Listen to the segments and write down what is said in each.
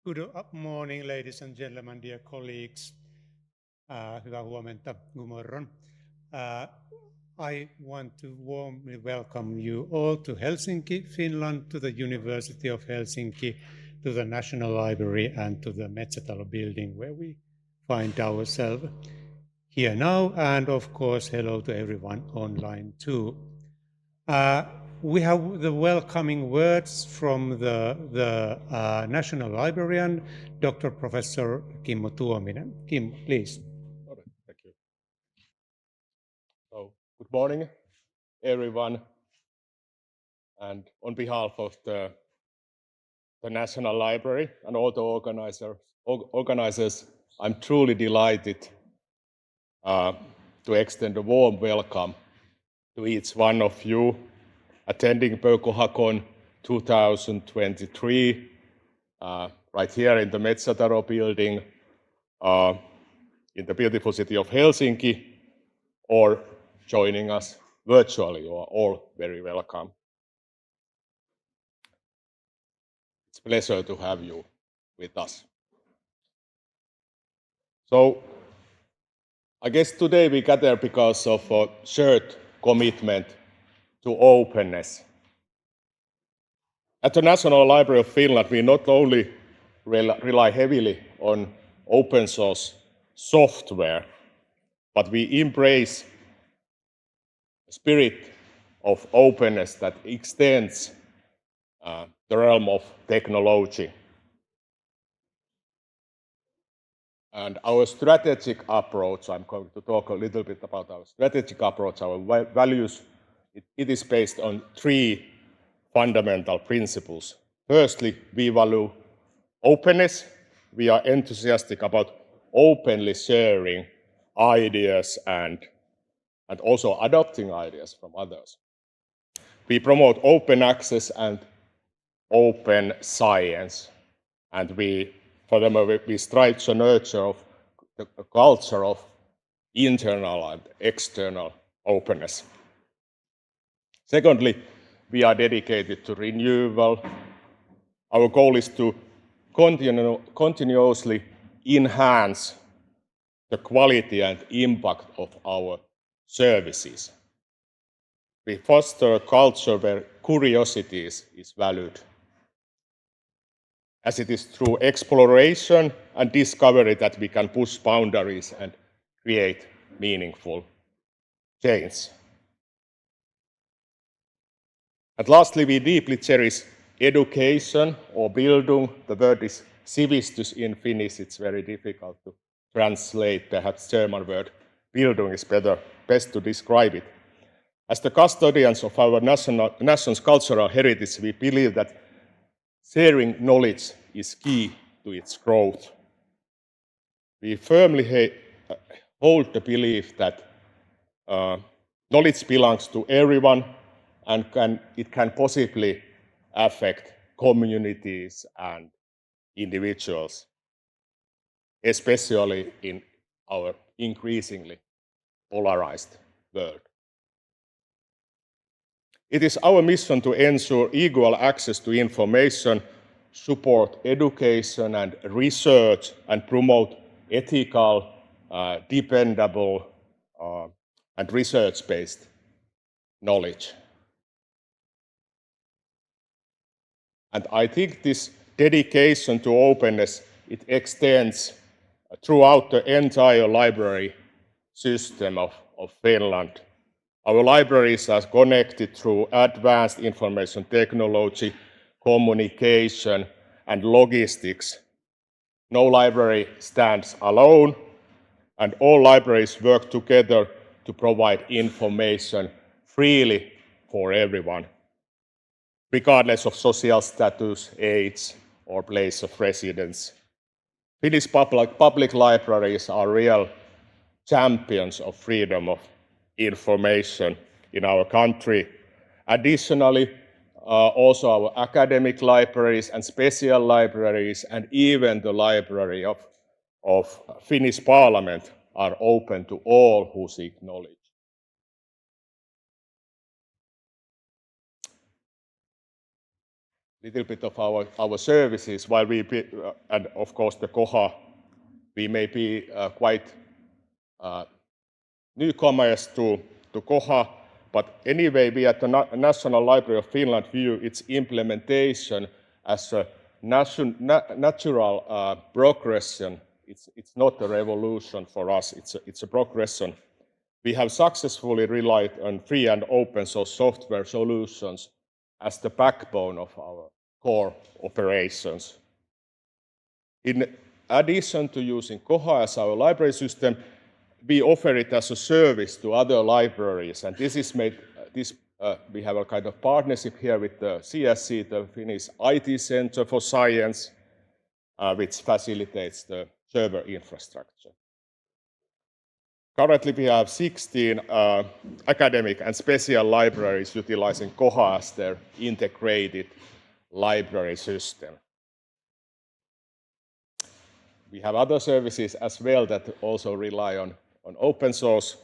Good morning, ladies and gentlemen, dear colleagues. Hyvää huomenta, good morning. I want to warmly welcome you all to Helsinki, Finland, to the University of Helsinki, to the National Library, and to the Metsätalo building where we find ourselves here now. And of course, hello to everyone online too. We have the welcoming words from the National Librarian, Dr. Professor Kimmo Tuominen. Kimmo, please. All right, thank you. So, good morning, everyone. And on behalf of the National Library and all the organizers, I'm truly delighted to extend a warm welcome to each one of you attending PerlKohaCon 2023 right here in the Metsätalo building in the beautiful city of Helsinki, or joining us virtually. You are all very welcome. It's a pleasure to have you with us. So, I guess today we gather because of a shared commitment to openness. At the National Library of Finland, we not only rely heavily on open source software, but we embrace a spirit of openness that extends the realm of technology. And our strategic approach, I'm going to talk a little bit about our strategic approach, our values, it is based on three fundamental principles. Firstly, we value openness. We are enthusiastic about openly sharing ideas and also adopting ideas from others. We promote open access and open science, and furthermore, we strive to nurture a culture of internal and external openness. Secondly, we are dedicated to renewal. Our goal is to continuously enhance the quality and impact of our services. We foster a culture where curiosity is valued, as it is through exploration and discovery that we can push boundaries and create meaningful change. And lastly, we deeply cherish education or Bildung. The word is sivistys in Finnish. It's very difficult to translate. Perhaps German word Bildung is best to describe it. As the custodians of our nation's cultural heritage, we believe that sharing knowledge is key to its growth. We firmly hold the belief that knowledge belongs to everyone and it can possibly affect communities and individuals, especially in our increasingly polarized world. It is our mission to ensure equal access to information, support education and research, and promote ethical, dependable, and research-based knowledge. And I think this dedication to openness, it extends throughout the entire library system of Finland. Our libraries are connected through advanced information technology, communication, and logistics. No library stands alone, and all libraries work together to provide information freely for everyone, regardless of social status, age, or place of residence. Finnish public libraries are real champions of freedom of information in our country. Additionally, also our academic libraries and special libraries and even the library of Finnish Parliament are open to all who seek knowledge. little bit of our services, while and of course the Koha, we may be quite newcomers to Koha, but anyway, we at the National Library of Finland view its implementation as a natural progression. It's not a revolution for us, it's a progression. We have successfully relied on free and open source software solutions as the backbone of our core operations. In addition to using Koha as our library system, we offer it as a service to other libraries, and this is made. We have a kind of partnership here with the CSC, the Finnish IT Center for Science, which facilitates the server infrastructure. Currently, we have 16 academic and special libraries utilizing Koha as their integrated library system. We have other services as well that also rely on open source.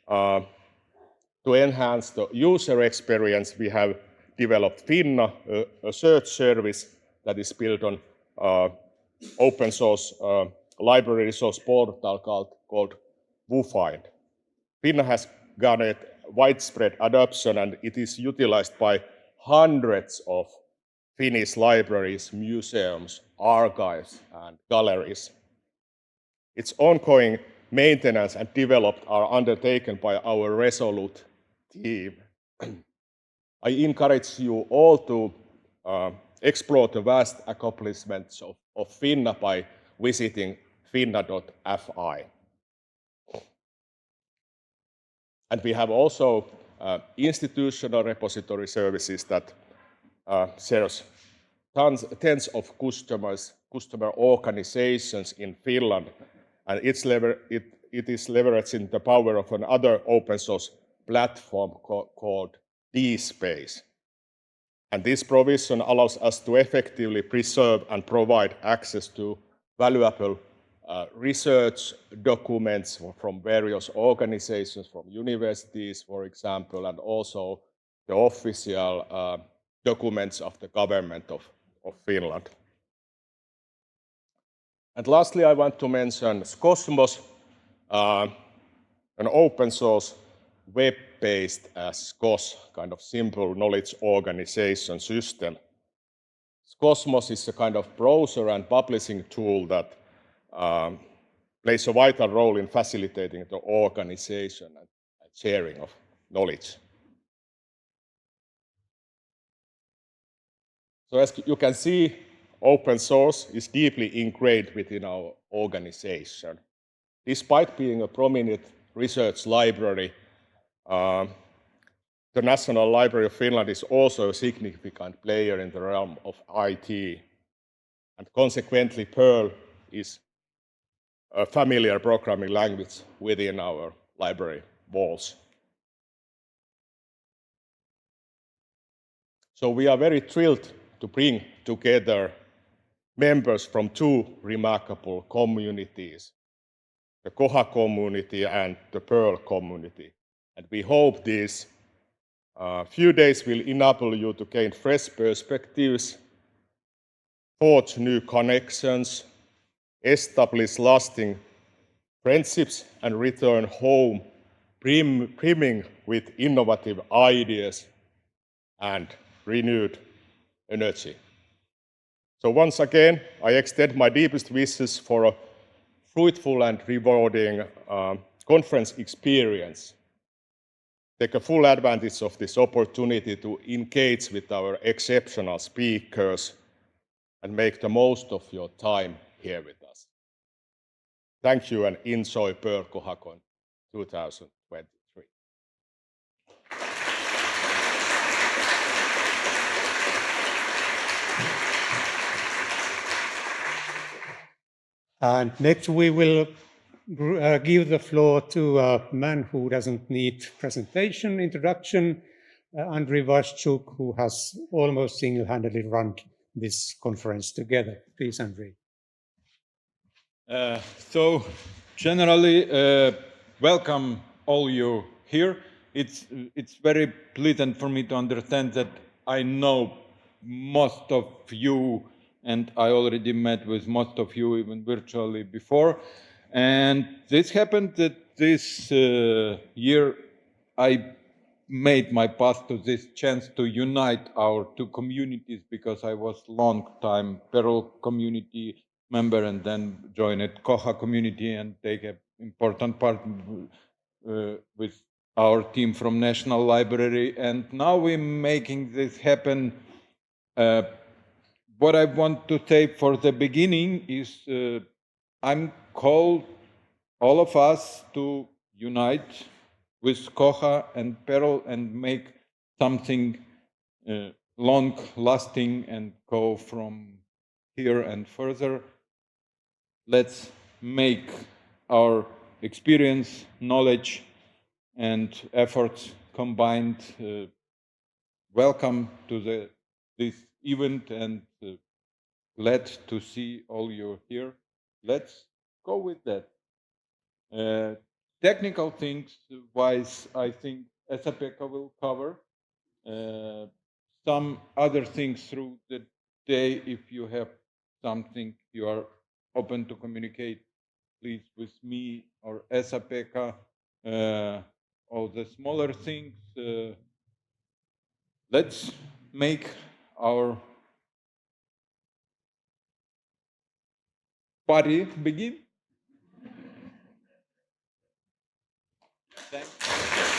To enhance the user experience, we have developed Finna, a search service that is built on open source library resource portal called WooFind. Finna has garnered widespread adoption, and it is utilized by hundreds of Finnish libraries, museums, archives, and galleries. Its ongoing maintenance and development are undertaken by our Resolute team. I encourage you all to explore the vast accomplishments of Finna by visiting finna.fi. And we have also institutional repository services that serves tens of customer organizations in Finland, and it is leveraging the power of another open source platform called DSpace. And this provision allows us to effectively preserve and provide access to valuable research documents from various organizations, from universities, for example, and also the official documents of the government of Finland. And lastly, I want to mention Cosmos, an open source web-based SCOS, kind of simple knowledge organization system. Cosmos is a kind of browser and publishing tool that plays a vital role in facilitating the organization and sharing of knowledge. So as you can see, open source is deeply ingrained within our organization. Despite being a prominent research library, the National Library of Finland is also a significant player in the realm of IT. And consequently, Perl is a familiar programming language within our library walls. So we are very thrilled to bring together members from two remarkable communities, the Koha community and the Perl community. And we hope these few days will enable you to gain fresh perspectives, forge new connections, establish lasting friendships, and return home brimming with innovative ideas and renewed energy. So once again, I extend my deepest wishes for a fruitful and rewarding conference experience. Take a full advantage of this opportunity to engage with our exceptional speakers and make the most of your time here with us. Thank you and enjoy PerlKohaCon 2023. And next we will give the floor to a man who doesn't need presentation, introduction, Andrii Vashchuk, who has almost single-handedly run this conference together. Please, Andrii. So generally, welcome all you here. It's very pleasant for me to understand that I know most of you, and I already met with most of you even virtually before. And this happened that this year I made my path to this chance to unite our two communities, because I was long time Perl community member and then joined Koha community and take an important part with our team from National Library. And now we're making this happen. What I want to say for the beginning is I'm called all of us to unite with Koha and Perl and make something long-lasting and go from here and further. Let's make our experience, knowledge, and efforts combined. Welcome to this event, and glad to see all you here. Let's go with that. Technical things wise, I think Esa-Pekka will cover. Some other things through the day. If you have something you are open to communicate, please, with me or Esa-Pekka. All the smaller things, let's make our party begin. Thanks.